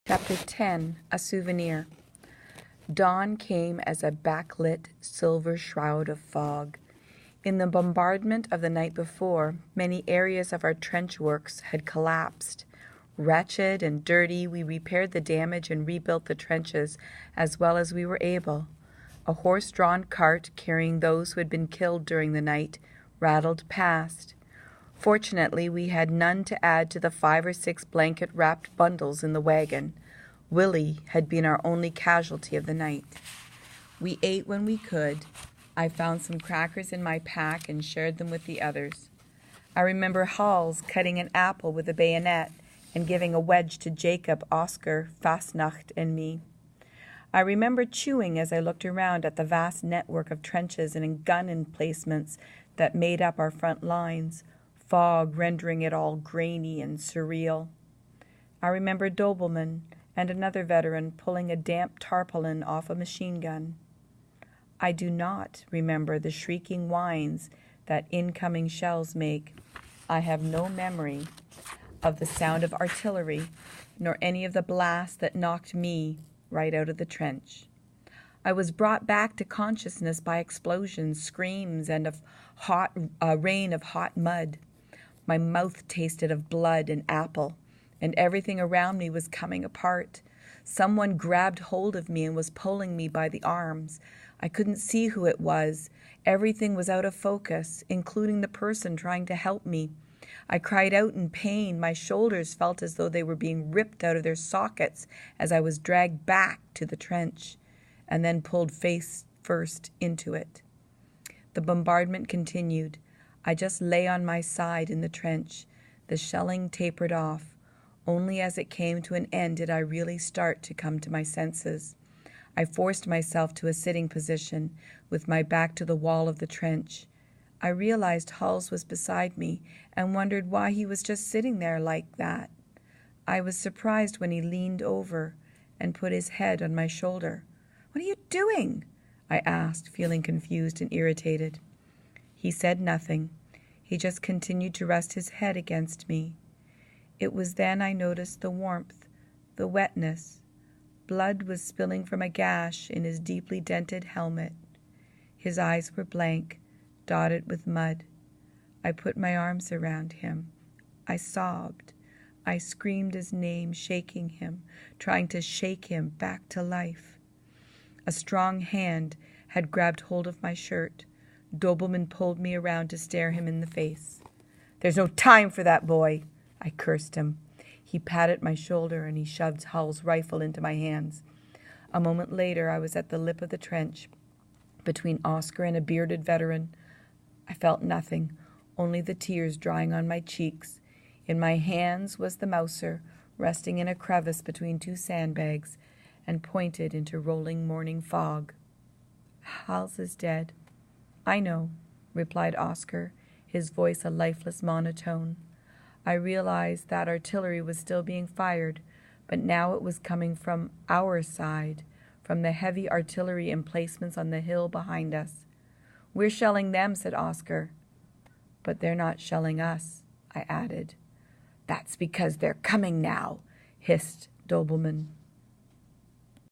Chapter 10, A Souvenir. Dawn came as a backlit silver shroud of fog. In the bombardment of the night before, many areas of our trench works had collapsed. Wretched and dirty, we repaired the damage and rebuilt the trenches as well as we were able. A horse-drawn cart carrying those who had been killed during the night rattled past. Fortunately, we had none to add to the 5 or 6 blanket-wrapped bundles in the wagon. Willie had been our only casualty of the night. We ate when we could. I found some crackers in my pack and shared them with the others. I remember Hals cutting an apple with a bayonet and giving a wedge to Jacob, Oscar, Fastnacht, and me. I remember chewing as I looked around at the vast network of trenches and gun emplacements that made up our front lines, fog rendering it all grainy and surreal. I remember Dobelman and another veteran pulling a damp tarpaulin off a machine gun. I do not remember the shrieking whines that incoming shells make. I have no memory of the sound of artillery, nor any of the blasts that knocked me right out of the trench. I was brought back to consciousness by explosions, screams, and a rain of hot mud. My mouth tasted of blood and apple, and everything around me was coming apart. Someone grabbed hold of me and was pulling me by the arms. I couldn't see who it was. Everything was out of focus, including the person trying to help me. I cried out in pain. My shoulders felt as though they were being ripped out of their sockets as I was dragged back to the trench and then pulled face first into it. The bombardment continued. I just lay on my side in the trench. The shelling tapered off. Only as it came to an end did I really start to come to my senses. I forced myself to a sitting position with my back to the wall of the trench. I realized Hals was beside me and wondered why he was just sitting there like that. I was surprised when he leaned over and put his head on my shoulder. "What are you doing?" I asked, feeling confused and irritated. He said nothing. He just continued to rest his head against me. It was then I noticed the warmth, the wetness. Blood was spilling from a gash in his deeply dented helmet. His eyes were blank, dotted with mud. I put my arms around him. I sobbed. I screamed his name, shaking him, trying to shake him back to life. A strong hand had grabbed hold of my shirt. Dobelman pulled me around to stare him in the face. "There's no time for that, boy," I cursed him. He patted my shoulder and he shoved Hall's rifle into my hands. A moment later, I was at the lip of the trench, between Oscar and a bearded veteran. I felt nothing, only the tears drying on my cheeks. In my hands was the Mauser, resting in a crevice between 2 sandbags, and pointed into rolling morning fog. "Hals is dead." "I know," replied Oscar, his voice a lifeless monotone. I realized that artillery was still being fired, but now it was coming from our side, from the heavy artillery emplacements on the hill behind us. "We're shelling them," said Oscar. "But they're not shelling us," I added. "That's because they're coming now," hissed Dobelman.